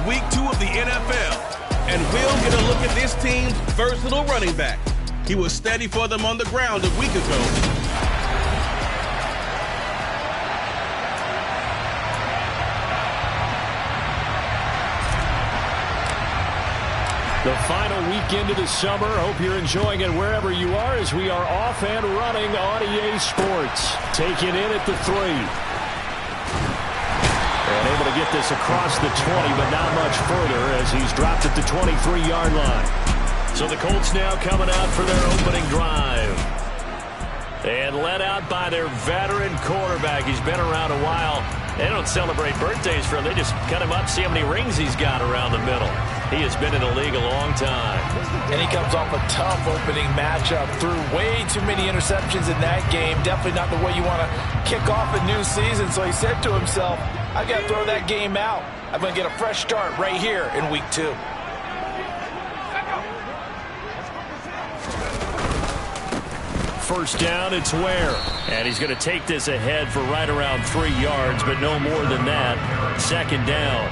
week 2 of the NFL. And we'll get a look at this team's versatile running back. He was steady for them on the ground a week ago. The final weekend of the summer. Hope you're enjoying it wherever you are as we are off and running on EA Sports. Taking in at the 3. And able to get this across the 20, but not much further as he's dropped at the 23-yard line. So the Colts now coming out for their opening drive. And led out by their veteran quarterback. He's been around a while. They don't celebrate birthdays for him. They just cut him up, see how many rings he's got around the middle. He has been in the league a long time. And he comes off a tough opening matchup. Threw way too many interceptions in that game. Definitely not the way you want to kick off a new season. So he said to himself, I got to throw that game out. I'm going to get a fresh start right here in week 2. First down, it's Ware. And he's going to take this ahead for right around 3 yards, but no more than that. Second down.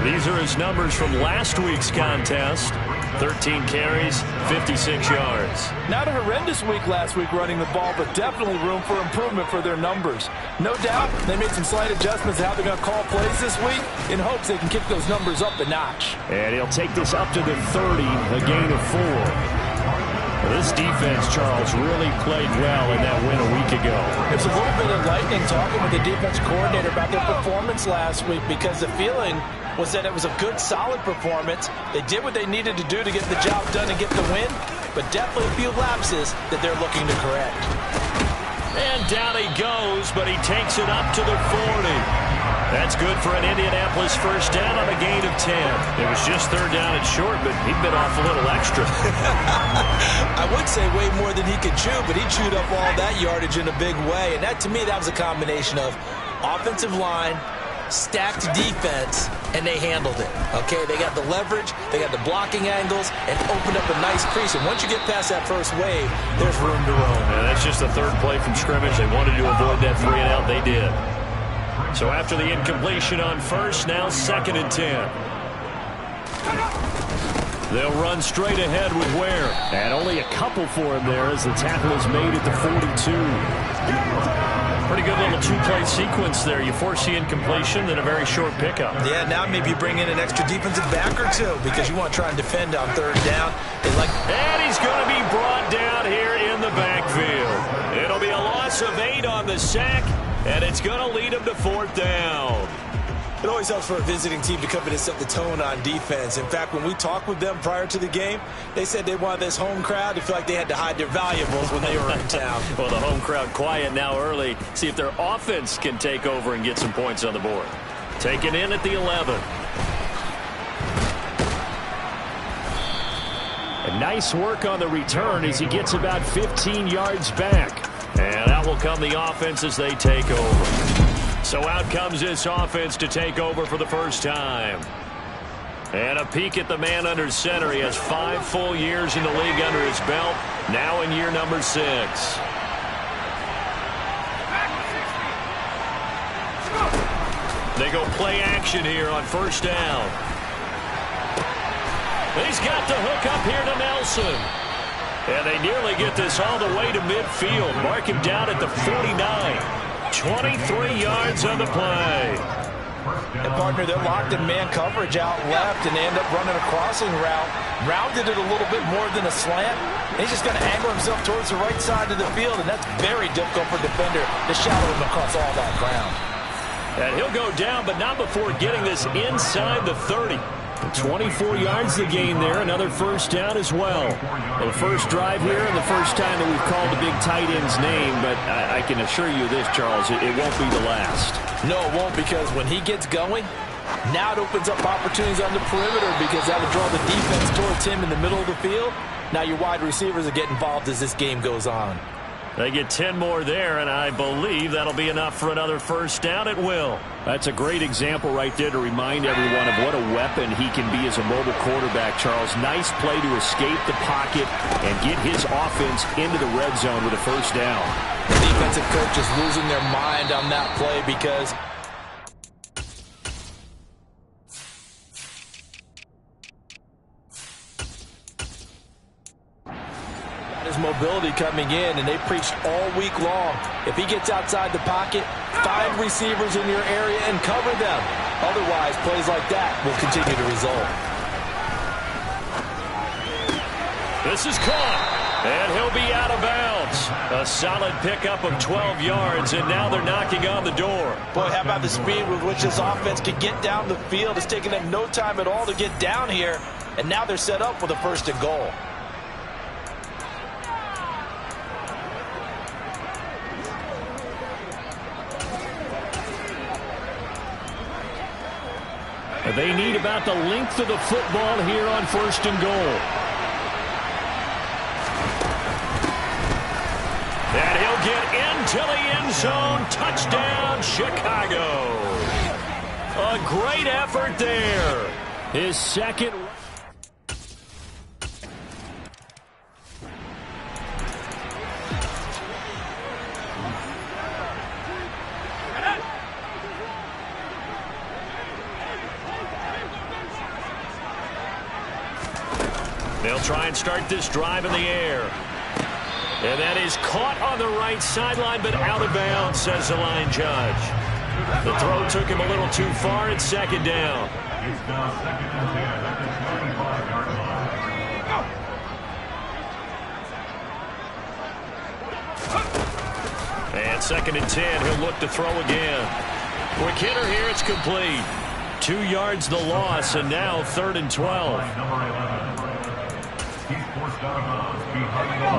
These are his numbers from last week's contest. 13 carries, 56 yards. Not a horrendous week last week running the ball, but definitely room for improvement for their numbers. No doubt they made some slight adjustments to how they're going to call plays this week in hopes they can kick those numbers up a notch. And he'll take this up to the 30, a gain of 4. This defense, Charles, really played well in that win a week ago. It was a little bit enlightening talking with the defense coordinator about their performance last week because the feeling was that it was a good, solid performance. They did what they needed to do to get the job done and get the win, but definitely a few lapses that they're looking to correct. And down he goes, but he takes it up to the 40. That's good for an Indianapolis first down on a gain of 10. It was just third down and short, but he bit off a little extra. I would say way more than he could chew, but he chewed up all that yardage in a big way. And that, to me, that was a combination of offensive line, stacked defense, and they handled it. Okay, they got the leverage, they got the blocking angles, and opened up a nice crease. And once you get past that first wave, there's room to roam. Yeah, that's just the third play from scrimmage. They wanted to avoid that 3 and out. They did. So after the incompletion on first, now 2nd and 10. They'll run straight ahead with Ware. And only a couple for him there as the tackle is made at the 42. Pretty good little 2-play sequence there. You force the incompletion, then a very short pickup. Yeah, now maybe you bring in an extra defensive back or two because you want to try and defend on third down. And he's going to be brought down here in the backfield. It'll be a loss of 8 on the sack, and it's going to lead him to 4th down. It always helps for a visiting team to come in and set the tone on defense. In fact, when we talked with them prior to the game, they said they wanted this home crowd to feel like they had to hide their valuables when they were in town. Well, the home crowd quiet now early. See if their offense can take over and get some points on the board. Taken in at the 11. And nice work on the return as he gets about 15 yards back. And out will come the offense as they take over. So out comes this offense to take over for the first time. And a peek at the man under center. He has 5 full years in the league under his belt. Now in year number 6. They go play action here on first down. He's got the hook up here to Nelson. And they nearly get this all the way to midfield. Mark him down at the 49. 23 yards on the play. And, partner, they're locked in man coverage out left, and they end up running a crossing route. Rounded it a little bit more than a slant. And he's just going to angle himself towards the right side of the field, and that's very difficult for a defender to shadow him across all that ground. And he'll go down, but not before getting this inside the 30. 24 yards the gain there. Another first down as well. The first drive here and the first time that we've called the big tight end's name, but I can assure you this, Charles, it won't be the last. No, it won't, because when he gets going, now it opens up opportunities on the perimeter because that would draw the defense towards him in the middle of the field. Now your wide receivers will get involved as this game goes on. They get 10 more there, and I believe that'll be enough for another first down at will. That's a great example right there to remind everyone of what a weapon he can be as a mobile quarterback, Charles. Nice play to escape the pocket and get his offense into the red zone with a first down. The defensive coach is losing their mind on that play because mobility coming in, and they preached all week long. If he gets outside the pocket, find receivers in your area and cover them. Otherwise, plays like that will continue to result. This is caught, and he'll be out of bounds. A solid pickup of 12 yards, and now they're knocking on the door. Boy, how about the speed with which this offense can get down the field? It's taken them no time at all to get down here, and now they're set up with a 1st and goal. They need about the length of the football here on 1st and goal. And he'll get into the end zone. Touchdown, Chicago. A great effort there. His second. They'll try and start this drive in the air. And that is caught on the right sideline, but out of bounds, says the line judge. The throw took him a little too far. It's 2nd down. It's now 2nd and 10 at the 25-yard line. And 2nd and 10, he'll look to throw again. Quick hitter here, it's complete. 2 yards the loss, and now 3rd and 12.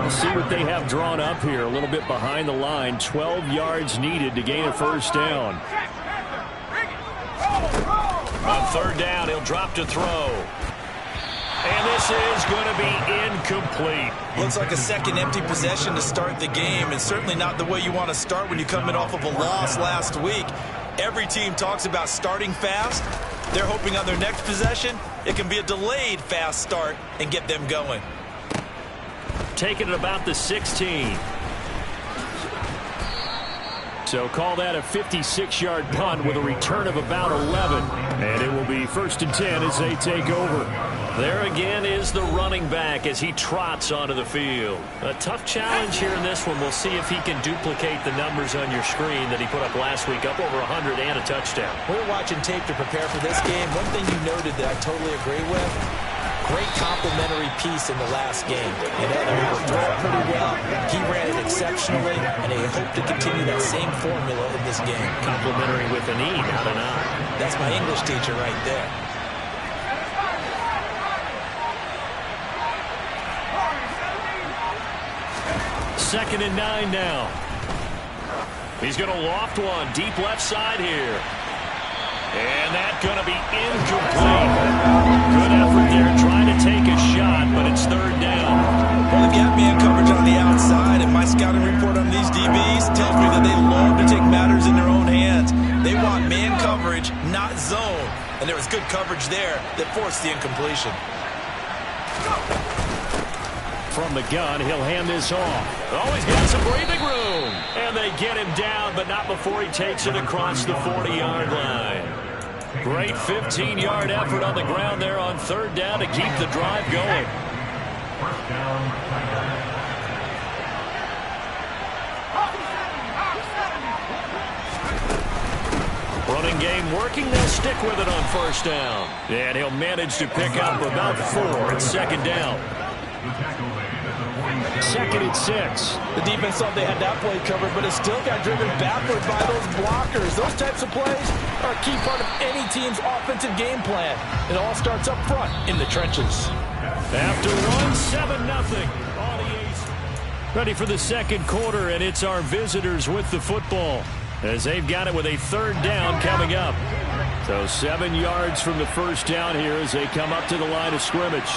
Let's see what they have drawn up here. A little bit behind the line. 12 yards needed to gain a 1st down. On 3rd down, he'll drop to throw. And this is going to be incomplete. Looks like a second empty possession to start the game, and certainly not the way you want to start when you're coming off of a loss last week. Every team talks about starting fast. They're hoping on their next possession, it can be a delayed fast start and get them going. Taking it about the 16. So call that a 56-yard punt with a return of about 11. And it will be 1st and 10 as they take over. There again is the running back as he trots onto the field. A tough challenge here in this one. We'll see if he can duplicate the numbers on your screen that he put up last week, up over 100 and a touchdown. We're watching tape to prepare for this game. One thing you noted that I totally agree with, great complimentary piece in the last game. You know, they were throwing pretty well. He ran it exceptionally, and they hope to continue that same formula in this game. Complimentary with an E, not an I. That's my English teacher right there. Second and 9 now. He's going to loft one deep left side here. And that's going to be incomplete. Good effort there trying to take a shot, but it's 3rd down. Well, they've got man coverage on the outside, and my scouting report on these DBs tells me that they love to take matters in their own hands. They want man coverage, not zone. And there was good coverage there that forced the incompletion. From the gun, he'll hand this off. Oh, he's got some breathing room. And they get him down, but not before he takes it across the 40-yard line. Great 15-yard effort on the ground there on 3rd down to keep the drive going. 1st down, Running game working. They'll stick with it on 1st down. And he'll manage to pick up about 4. It's 2nd down. 2nd and 6. The defense thought they had that play covered, but it still got driven backward by those blockers. Those types of plays are a key part of any team's offensive game plan. It all starts up front in the trenches. After one, 7-0 on the A's. Ready for the 2nd quarter, and it's our visitors with the football as they've got it with a 3rd down coming up. So 7 yards from the 1st down here as they come up to the line of scrimmage.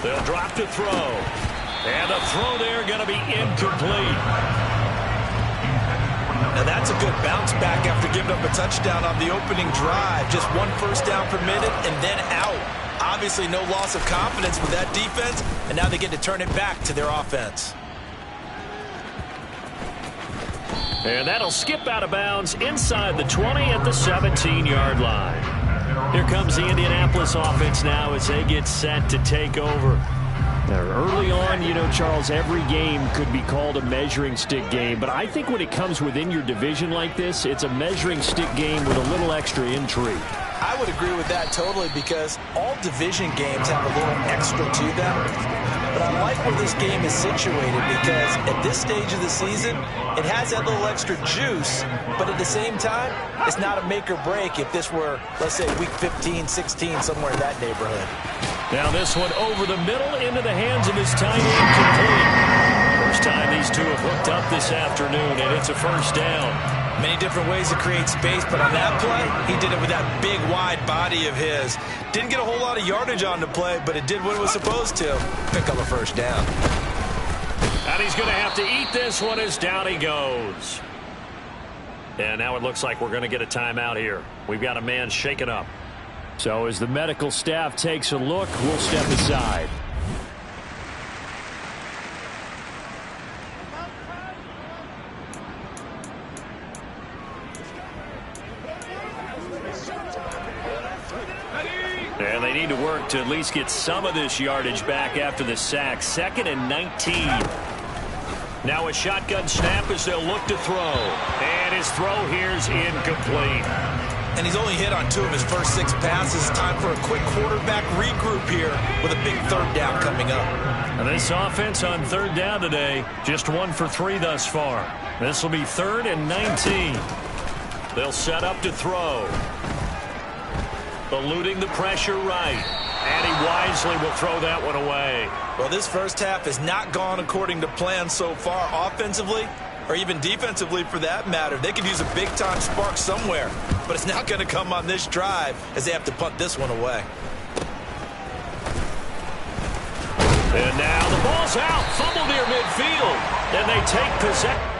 They'll drop to throw. And the throw there going to be incomplete. Now that's a good bounce back after giving up a touchdown on the opening drive. Just 1 first down per minute and then out. Obviously no loss of confidence with that defense, and now they get to turn it back to their offense. And that'll skip out of bounds inside the 20 at the 17-yard line. Here comes the Indianapolis offense now as they get set to take over. Now, early on, you know, Charles, every game could be called a measuring stick game. But I think when it comes within your division like this, it's a measuring stick game with a little extra intrigue. I would agree with that totally because all division games have a little extra to them. But I like where this game is situated because at this stage of the season, it has that little extra juice. But at the same time, it's not a make or break if this were, let's say, week 15, 16, somewhere in that neighborhood. Now this one over the middle into the hands of his tight end, complete. First time these two have hooked up this afternoon, and it's a first down. Many different ways to create space, but on that play, he did it with that big, wide body of his. Didn't get a whole lot of yardage on the play, but it did what it was supposed to. Pick up a first down. And he's going to have to eat this one as down he goes. And now it looks like we're going to get a timeout here. We've got a man shaken up. So as the medical staff takes a look, we'll step aside. And they need to work to at least get some of this yardage back after the sack. 2nd and 19. Now a shotgun snap as they'll look to throw. And his throw here's incomplete. And he's only hit on 2 of his first 6 passes. Time for a quick quarterback regroup here with a big third down coming up. And this offense on third down today, just 1 for 3 thus far. This will be 3rd and 19. They'll set up to throw. Eluding the pressure right. And he wisely will throw that one away. Well, this first half has not gone according to plan so far offensively, or even defensively for that matter. They could use a big-time spark somewhere, but it's not going to come on this drive as they have to punt this one away. And now the ball's out, fumble near midfield, and they take possession.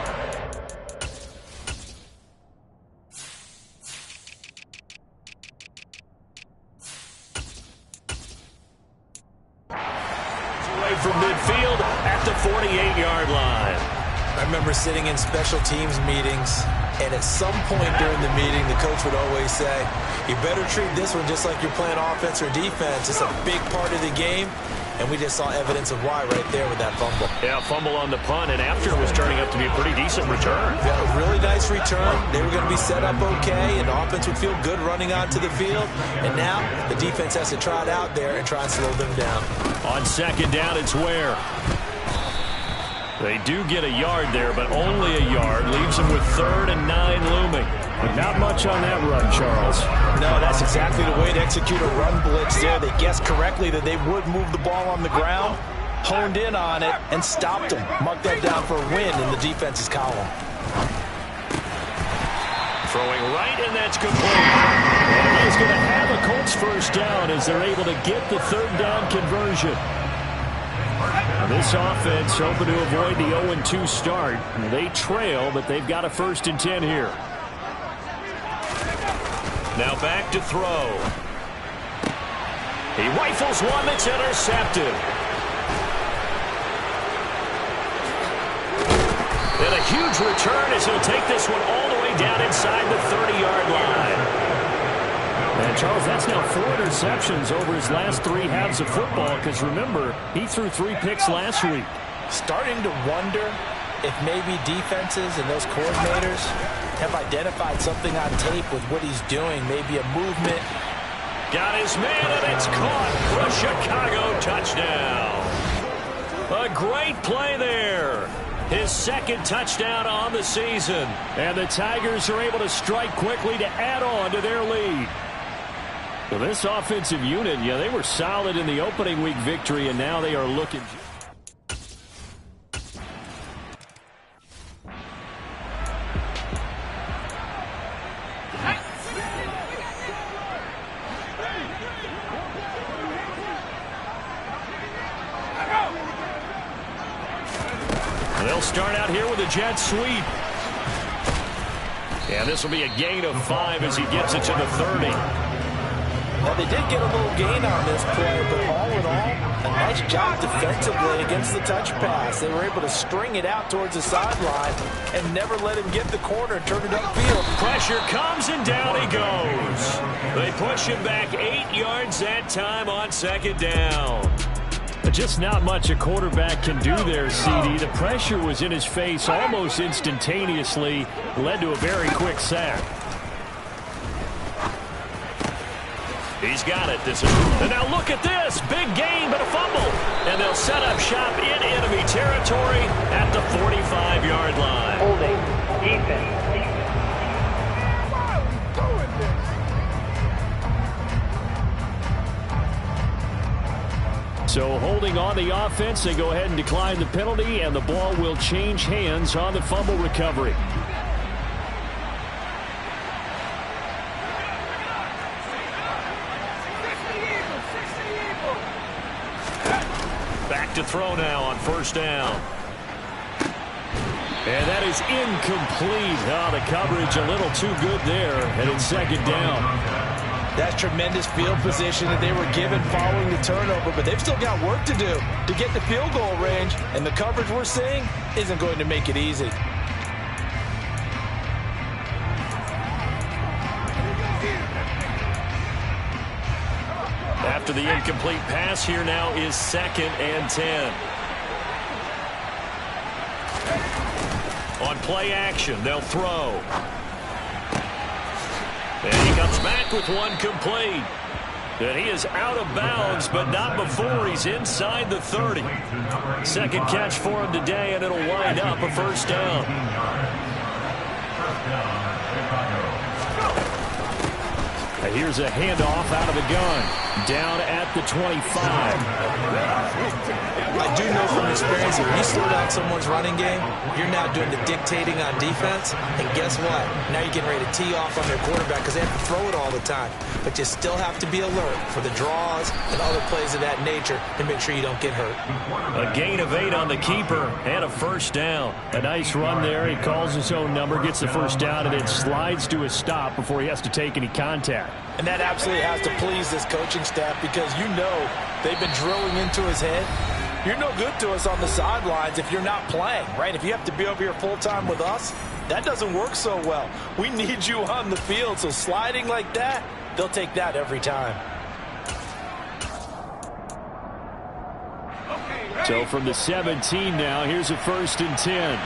Away from midfield at the 48-yard line. I remember sitting in special teams meetings, and at some point during the meeting, the coach would always say, you better treat this one just like you're playing offense or defense. It's a big part of the game, and we just saw evidence of why right there with that fumble. Yeah, fumble on the punt, and after it was turning up to be a pretty decent return. Yeah, a really nice return. They were going to be set up okay, and the offense would feel good running onto the field. And now the defense has to try it out there and try and slow them down. On 2nd down, it's Ware. They do get a yard there, but only a yard. Leaves them with 3rd and 9 looming. But not much on that run, Charles. No, that's exactly the way to execute a run blitz there. They guessed correctly that they would move the ball on the ground, honed in on it, and stopped them. Marked that down for a win in the defense's column. Throwing right, and that's complete. And he's going to have a Colts first down as they're able to get the 3rd down conversion. This offense hoping to avoid the 0-2 start. They trail, but they've got a 1st and 10 here. Now back to throw. He rifles one that's intercepted. And a huge return as he'll take this one all the way down inside the 30-yard line. And Charles, that's now 4 interceptions over his last 3 halves of football, because remember, he threw 3 picks last week. Starting to wonder if maybe defenses and those coordinators have identified something on tape with what he's doing, maybe a movement. Got his man, and it's caught for a Chicago touchdown. A great play there. His 2nd touchdown on the season. And the Tigers are able to strike quickly to add on to their lead. Well, this offensive unit, yeah, they were solid in the opening week victory, and now they are looking. They'll start out here with a jet sweep. And this will be a gain of 5 as he gets it to the 30. Now, they did get a little gain on this play, but all in all, a nice job defensively against the touch pass. They were able to string it out towards the sideline and never let him get the corner and turn it upfield. Pressure comes, and down he goes. They push him back 8 yards that time on 2nd down. Just not much a quarterback can do there, CD. The pressure was in his face almost instantaneously, led to a very quick sack. He's got it. And now look at this. Big gain, but a fumble. And they'll set up shop in enemy territory at the 45-yard line. Holding. Defense. So holding on the offense, they go ahead and decline the penalty, and the ball will change hands on the fumble recovery. Back to throw now on first down. And that is incomplete. Oh, the coverage a little too good there, and it's second down. That's tremendous field position that they were given following the turnover, but they've still got work to do to get the field goal range, and the coverage we're seeing isn't going to make it easy. After the incomplete pass, here now is 2nd and 10. On play action, they'll throw. And he comes back with one complete. And he is out of bounds, but not before he's inside the 30. Second catch for him today, and it'll wind up a first down. And here's a handoff out of the gun. Down at the 25. I do know from experience, if you slow down someone's running game, you're now doing the dictating on defense. And guess what? Now you're getting ready to tee off on their quarterback because they have to throw it all the time. But you still have to be alert for the draws and other plays of that nature to make sure you don't get hurt. A gain of 8 on the keeper and a first down. A nice run there. He calls his own number, gets the first down, and then slides to a stop before he has to take any contact. And that absolutely has to please this coaching staff because you know they've been drilling into his head. You're no good to us on the sidelines if you're not playing, right? If you have to be over here full-time with us, that doesn't work so well. We need you on the field, so sliding like that, they'll take that every time. So from the 17 now, here's a 1st and 10.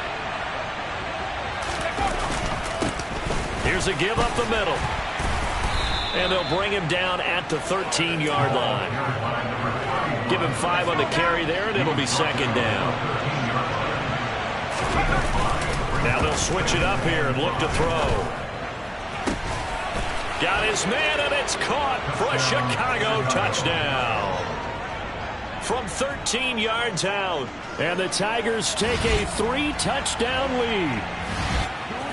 Here's a give up the middle. And they'll bring him down at the 13-yard line. Give him 5 on the carry there, and it'll be second down. Now they'll switch it up here and look to throw. Got his man, and it's caught for a Chicago touchdown. From 13 yards out, and the Tigers take a 3-touchdown lead.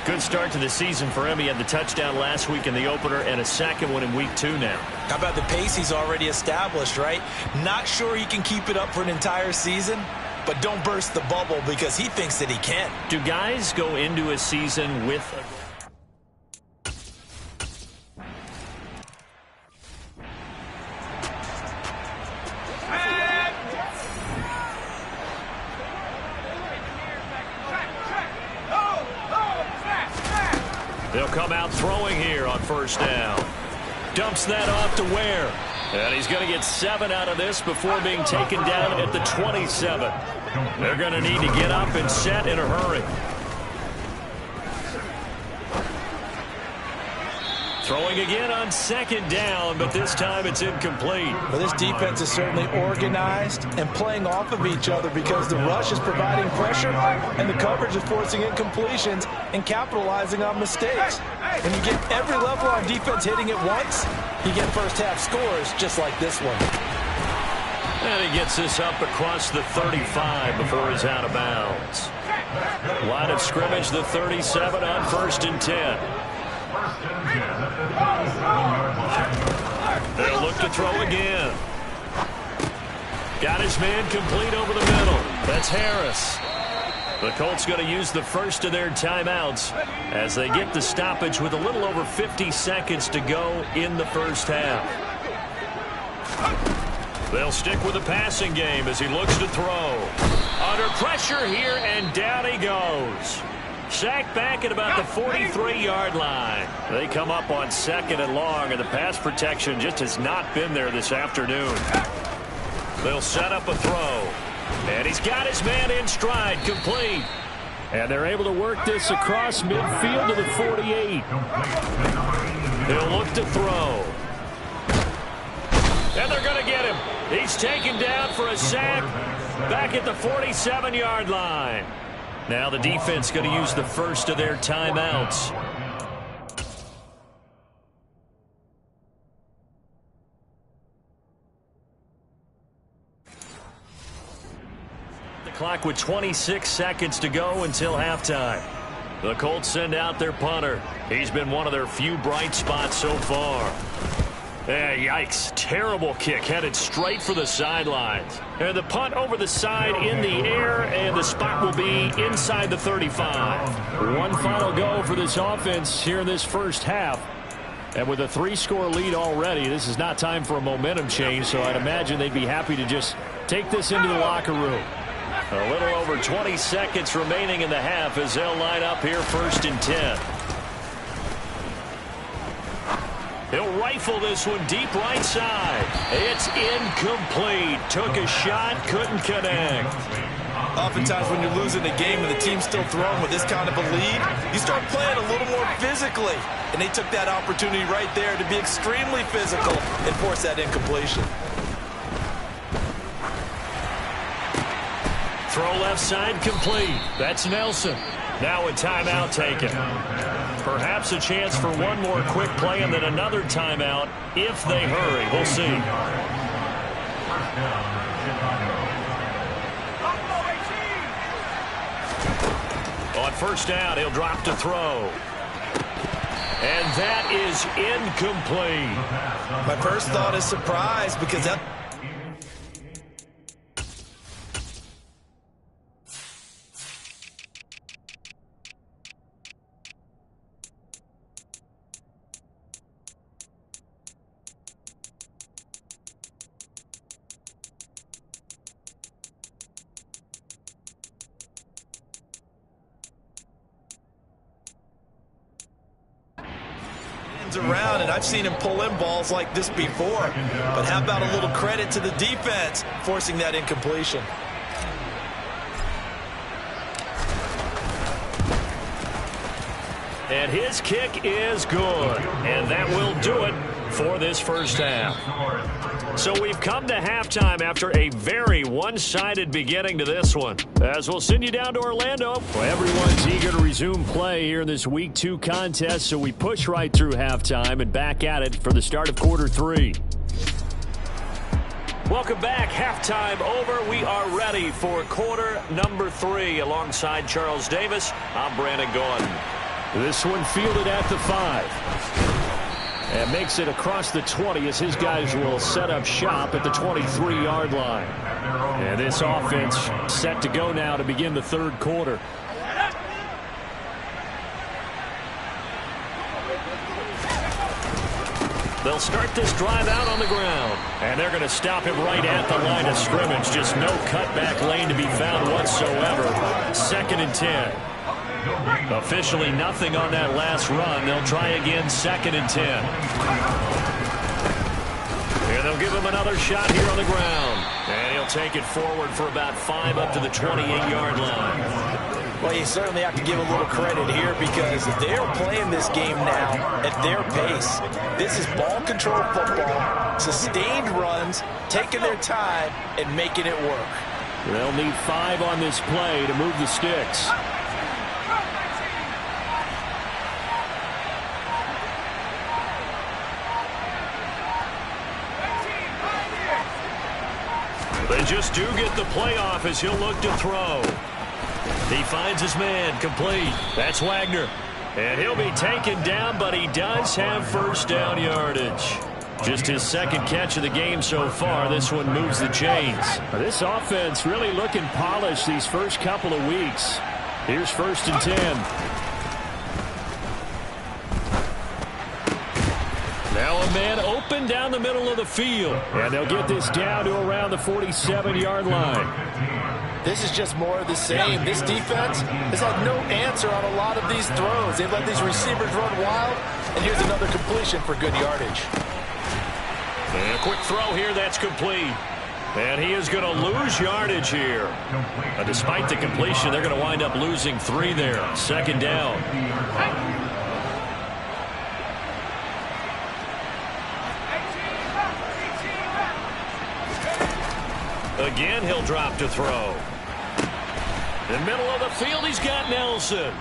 Good start to the season for him. He had the touchdown last week in the opener and a second one in week 2 now. How about the pace he's already established, right? Not sure he can keep it up for an entire season, but don't burst the bubble because he thinks that he can. Do guys go into a season with They'll come out throwing here on first down. Dumps that off to Ware. And he's going to get 7 out of this before being taken down at the 27. They're going to need to get up and set in a hurry. Throwing again on second down, but this time it's incomplete. Well, this defense is certainly organized and playing off of each other because the rush is providing pressure and the coverage is forcing incompletions and capitalizing on mistakes. When you get every level on defense hitting at once, you get first half scores just like this one. And he gets this up across the 35 before he's out of bounds. Line of scrimmage, the 37 on 1st and 10. They'll look to throw again. Got his man complete over the middle. That's Harris. The Colts going to use the first of their timeouts as they get the stoppage with a little over 50 seconds to go in the first half. They'll stick with the passing game as he looks to throw. Under pressure here, and down he goes. Sacked back at about the 43-yard line. They come up on 2nd and long, and the pass protection just has not been there this afternoon. They'll set up a throw. And he's got his man in stride, complete. And they're able to work this across midfield to the 48. They'll look to throw. And they're going to get him. He's taken down for a sack back at the 47-yard line. Now the defense going to use the first of their timeouts. The clock with 26 seconds to go until halftime. The Colts send out their punter. He's been one of their few bright spots so far. Yikes. Terrible kick headed straight for the sidelines. And the punt over the side in the air, and the spot will be inside the 35. One final go for this offense here in this first half. And with a 3-score lead already, this is not time for a momentum change, so I'd imagine they'd be happy to just take this into the locker room. A little over 20 seconds remaining in the half as they'll line up here 1st and 10. He'll rifle this one deep right side. It's incomplete. Took a shot, couldn't connect. Oftentimes when you're losing a game and the team's still throwing with this kind of a lead, you start playing a little more physically. And they took that opportunity right there to be extremely physical and force that incompletion. Throw left side complete. That's Nelson. Now a timeout taken. Perhaps a chance for one more quick play and then another timeout if they hurry. We'll see. On 1st down, he'll drop to throw. And that is incomplete. My first thought is surprise because that... around, and I've seen him pull in balls like this before. But how about a little credit to the defense forcing that incompletion? And his kick is good. And that will do it for this first half. So we've come to halftime after a very one-sided beginning to this one. As we'll send you down to Orlando. Well, everyone's eager to resume play here in this Week 2 contest, so we push right through halftime and back at it for the start of quarter 3. Welcome back. Halftime over. We are ready for quarter number 3. Alongside Charles Davis, I'm Brandon Gordon. This one fielded at the 5. And makes it across the 20 as his guys will set up shop at the 23-yard line. And this offense set to go now to begin the 3rd quarter. They'll start this drive out on the ground. And they're going to stop him right at the line of scrimmage. Just no cutback lane to be found whatsoever. 2nd and 10. Officially nothing on that last run. They'll try again 2nd and 10. And they'll give him another shot here on the ground. And he'll take it forward for about 5 up to the 28-yard line. Well, you certainly have to give a little credit here because they're playing this game now at their pace. This is ball control football, sustained runs, taking their time, and making it work. They'll need 5 on this play to move the sticks. They just do get the play off as he'll look to throw. He finds his man, complete. That's Wagner. And he'll be taken down, but he does have 1st down yardage. Just his 2nd catch of the game so far. This one moves the chains. This offense really looking polished these first couple of weeks. Here's 1st and 10. Now a man open down the middle of the field. And they'll get this down to around the 47-yard line. This is just more of the same. This defense has had no answer on a lot of these throws. They've let these receivers run wild. And here's another completion for good yardage. And a quick throw here, that's complete. And he is going to lose yardage here. Despite the completion, they're going to wind up losing 3 there. Second down. Again, he'll drop to throw. In the middle of the field, he's got Nelson.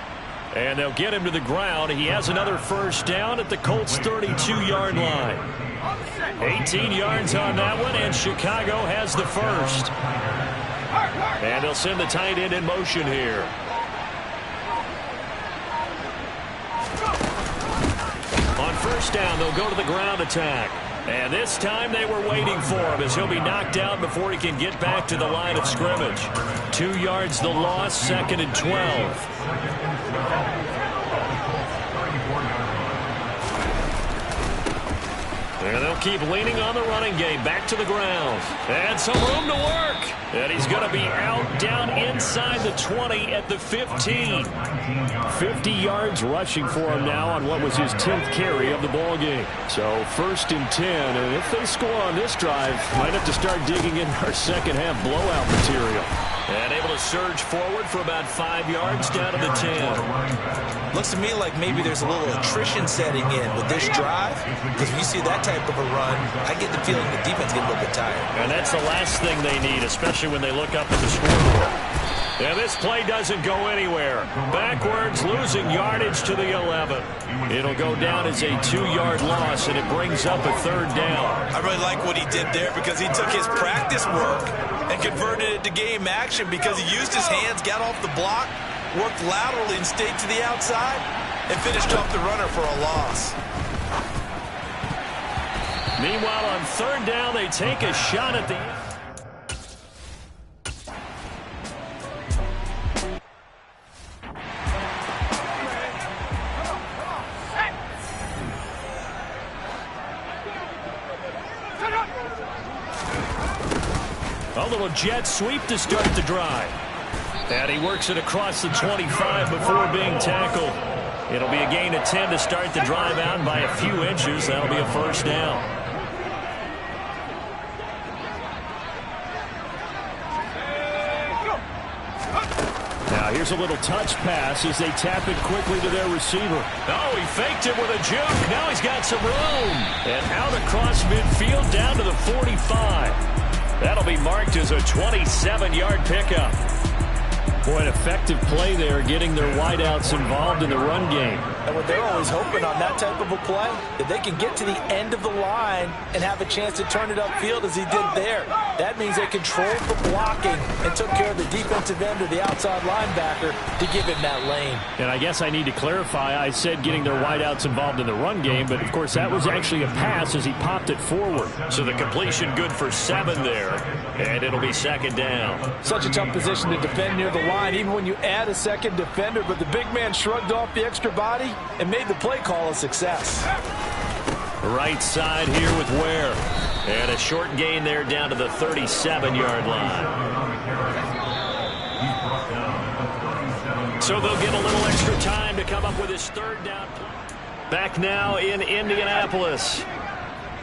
And they'll get him to the ground. He has another first down at the Colts' 32-yard line. 18 yards on that one, and Chicago has the first. And they'll send the tight end in motion here. On first down, they'll go to the ground attack. And this time they were waiting for him as he'll be knocked out before he can get back to the line of scrimmage. 2 yards the loss, second and 12. And they'll keep leaning on the running game. Back to the ground. And some room to work. And he's going to be out down inside the 20 at the 15. 50 yards rushing for him now on what was his 10th carry of the ball game. So first and 10. And if they score on this drive, might have to start digging in our second half blowout material. And able to surge forward for about 5 yards down to the 10. Looks to me like maybe there's a little attrition setting in with this drive. Because when you see that type of a run, I get the feeling the defense get a little bit tired. And that's the last thing they need, especially when they look up at the scoreboard. And this play doesn't go anywhere. Backwards, losing yardage to the 11. It'll go down as a 2-yard loss, and it brings up a third down. I really like what he did there because he took his practice work and converted it to game action because he used his hands, got off the block, worked laterally and stayed to the outside, and finished off the runner for a loss. Meanwhile, on third down, they take a shot at the... A little jet sweep to start the drive. And he works it across the 25 before being tackled. It'll be a gain of 10 to start the drive out by a few inches. That'll be a first down. Now here's a little touch pass as they tap it quickly to their receiver. Oh, he faked it with a juke. Now he's got some room. And out across midfield down to the 45. That'll be marked as a 27-yard pickup. Boy, an effective play there, getting their wideouts involved in the run game. And what they're always hoping on that type of a play, that they can get to the end of the line and have a chance to turn it upfield as he did there. That means they controlled the blocking and took care of the defensive end or the outside linebacker to give him that lane. And I guess I need to clarify, I said getting their wideouts involved in the run game, but of course that was actually a pass as he popped it forward. So the completion good for 7 there, and it'll be second down. Such a tough position to defend near the line, even when you add a second defender, but the big man shrugged off the extra body and made the play call a success. Right side here with Ware. And a short gain there down to the 37-yard line. So they'll get a little extra time to come up with his third down. Back now in Indianapolis.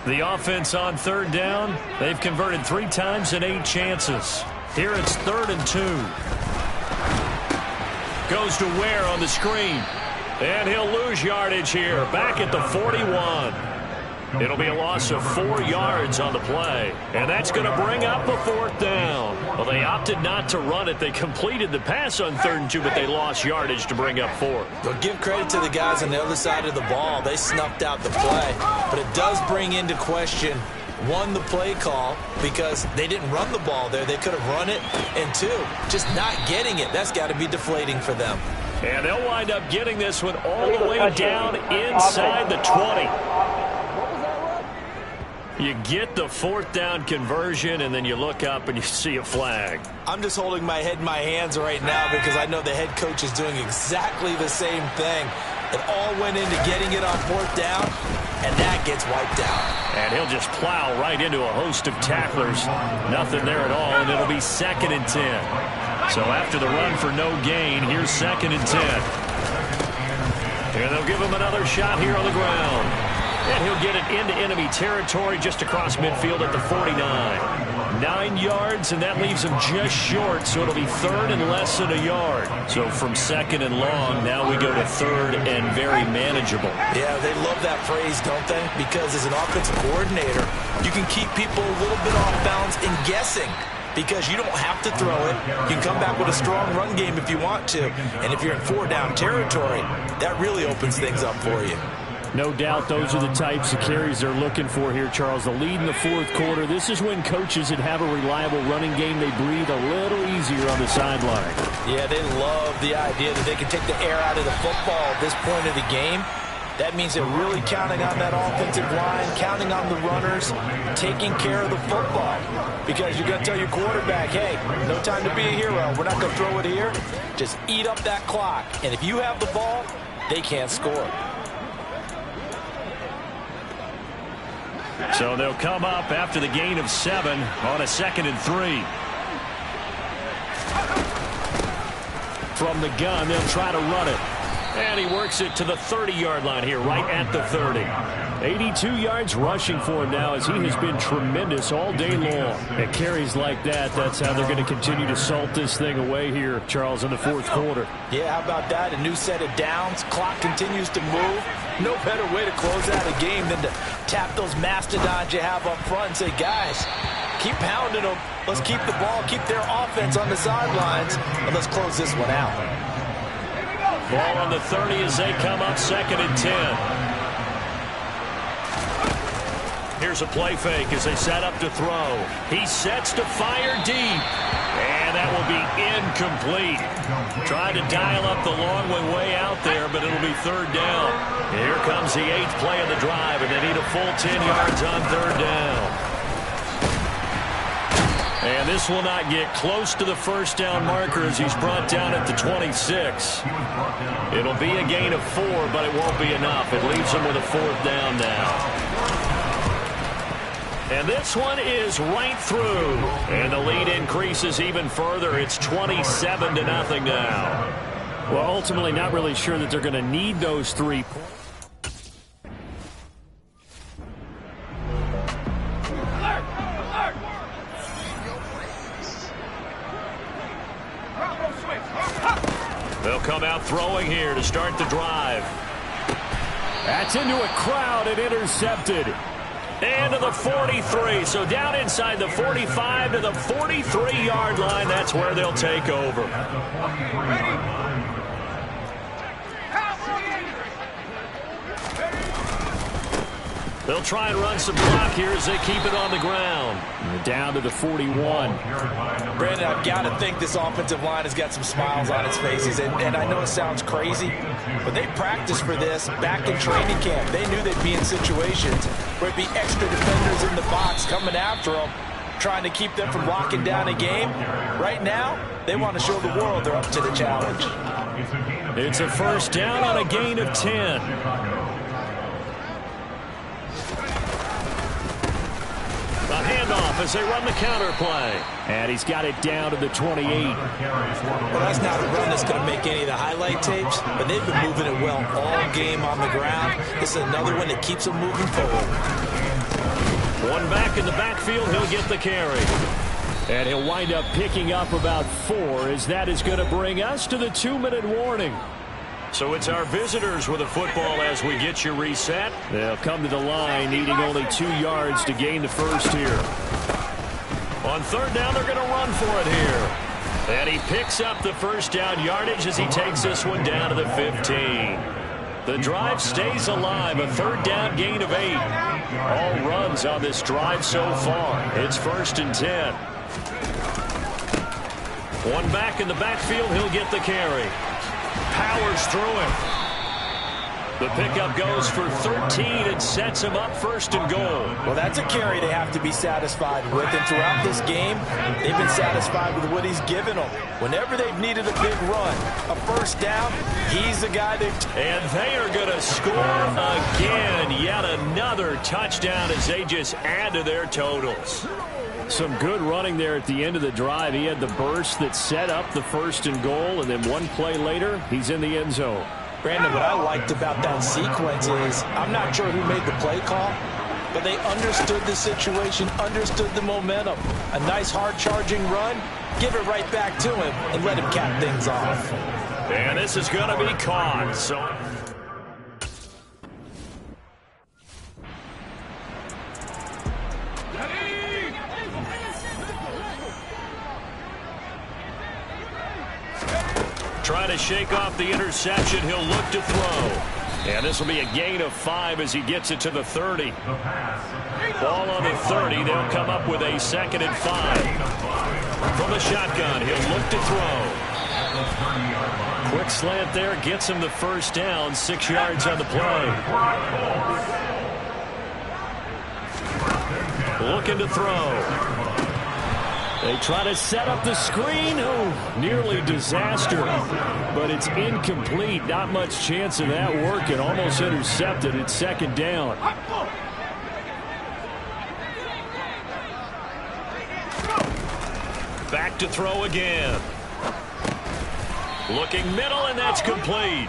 The offense on third down, they've converted 3 times in 8 chances. Here it's 3rd and 2. Goes to Ware on the screen. And he'll lose yardage here. Back at the 41. It'll be a loss of 4 yards on the play. And that's going to bring up a 4th down. Well, they opted not to run it. They completed the pass on 3rd and 2, but they lost yardage to bring up 4. Well, give credit to the guys on the other side of the ball. They snuffed out the play. But it does bring into question, 1, the play call, because they didn't run the ball there. They could have run it. And 2, just not getting it. That's got to be deflating for them. And they'll wind up getting this one all the way down inside the 20. You get the 4th down conversion, and then you look up and you see a flag. I'm just holding my head in my hands right now because I know the head coach is doing exactly the same thing. It all went into getting it on 4th down, and that gets wiped out. And he'll just plow right into a host of tacklers. Nothing there at all, and it'll be 2nd and 10. So after the run for no gain, here's 2nd and 10. And they'll give him another shot here on the ground. And he'll get it into enemy territory just across midfield at the 49. 9 yards, and that leaves him just short, so it'll be third and less than a yard. So from second and long, now we go to third and very manageable. Yeah, they love that phrase, don't they? Because as an offensive coordinator, you can keep people a little bit off balance and guessing, because you don't have to throw it. You can come back with a strong run game if you want to. And if you're in 4-down territory, that really opens things up for you. No doubt those are the types of carries they're looking for here, Charles. The lead in the fourth quarter. This is when coaches that have a reliable running game, they breathe a little easier on the sideline. Yeah, they love the idea that they can take the air out of the football at this point of the game. That means they're really counting on that offensive line, counting on the runners, taking care of the football. Because you're going to tell your quarterback, hey, no time to be a hero. We're not going to throw it here. Just eat up that clock. And if you have the ball, they can't score. So they'll come up after the gain of 7 on a 2nd and 3. From the gun, they'll try to run it. And he works it to the 30-yard line here, right at the 30. 82 yards rushing for him now, as he has been tremendous all day long. At carries like that, that's how they're going to continue to salt this thing away here, Charles, in the fourth quarter. Yeah, how about that? A new set of downs. Clock continues to move. No better way to close out a game than to tap those mastodons you have up front and say, guys, keep pounding them. Let's keep the ball, keep their offense on the sidelines, and let's close this one out. Ball on the 30 as they come up 2nd and 10. Here's a play fake as they set up to throw. He sets to fire deep. And that will be incomplete. Tried to dial up the long one way out there, but it'll be 3rd down. Here comes the 8th play of the drive, and they need a full 10 yards on 3rd down. And this will not get close to the 1st down marker as he's brought down at the 26. It'll be a gain of 4, but it won't be enough. It leaves him with a 4th down now. And this one is right through. And the lead increases even further. It's 27-0 now. Well, ultimately not really sure that they're going to need those 3 points. They'll come out throwing here to start the drive. That's into a crowd and intercepted. And to the 43. So down inside the 45 to the 43-yard line. That's where they'll take over. They'll try and run some clock here as they keep it on the ground. And down to the 41. Brandon, I've got to think this offensive line has got some smiles on its faces. And I know it sounds crazy, but they practiced for this back in training camp. They knew they'd be in situations where it'd be extra defenders in the box coming after them, trying to keep them from locking down a game. Right now, they want to show the world they're up to the challenge. It's a 1st down on a gain of 10. A handoff as they run the counter play. And he's got it down to the 28. Well, that's not a run that's going to make any of the highlight tapes, but they've been moving it well all game on the ground. This is another one that keeps them moving forward. One back in the backfield, he'll get the carry. And he'll wind up picking up about 4, as that is going to bring us to the 2-minute warning. So it's our visitors with a football as we get you reset. They'll come to the line needing only 2 yards to gain the first here. On 3rd down, they're going to run for it here. And he picks up the 1st down yardage as he takes this one down to the 15. The drive stays alive, a 3rd down gain of 8. All runs on this drive so far. It's 1st and 10. One back in the backfield, he'll get the carry. Powers through him. The pickup goes for 13 and sets him up 1st and goal. Well, that's a carry they have to be satisfied with. And throughout this game, they've been satisfied with what he's given them. Whenever they've needed a big run, a 1st down, he's the guy that... And they are going to score again. Yet another touchdown as they just add to their totals. Some good running there at the end of the drive. He had the burst that set up the 1st and goal, and then one play later, he's in the end zone. Brandon, what I liked about that sequence is I'm not sure who made the play call, but they understood the situation, understood the momentum. A nice hard-charging run, give it right back to him, and let him cap things off. And this is going to be caught. So trying to shake off the interception. He'll look to throw. And this will be a gain of 5 as he gets it to the 30. Ball on the 30. They'll come up with a 2nd and 5. From the shotgun, he'll look to throw. Quick slant there. Gets him the first down. 6 yards on the play. Looking to throw. They try to set up the screen. Oh, nearly disaster. But it's incomplete. Not much chance of that working. Almost intercepted. It's 2nd down. Back to throw again. Looking middle, and that's complete.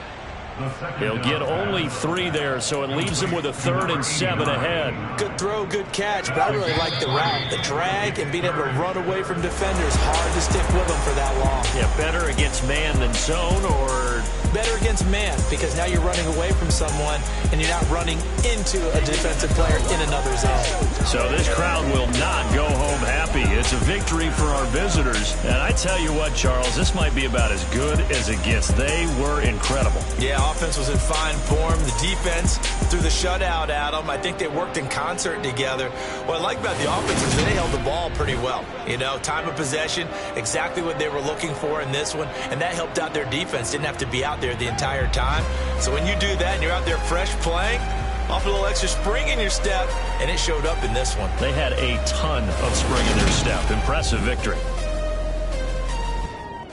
He'll get only 3 there, so it leaves him with a 3rd and 7 ahead. Good throw, good catch, but I really like the route. The drag and being able to run away from defenders. Hard to stick with them for that long. Yeah, better against man than zone, or better against man, because now you're running away from someone and you're not running into a defensive player in another zone. So this crowd will not go home happy. It's a victory for our visitors. And I tell you what, Charles, this might be about as good as it gets. They were incredible. Yeah, offense was in fine form. The defense threw the shutout at them. I think they worked in concert together. What I like about the offense is they held the ball pretty well. You know, time of possession, exactly what they were looking for in this one, and that helped out their defense. Didn't have to be out there the entire time. So when you do that and you're out there fresh playing, off a little extra spring in your step, and it showed up in this one. They had a ton of spring in their step. Impressive victory.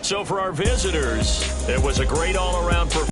So for our visitors, it was a great all-around performance.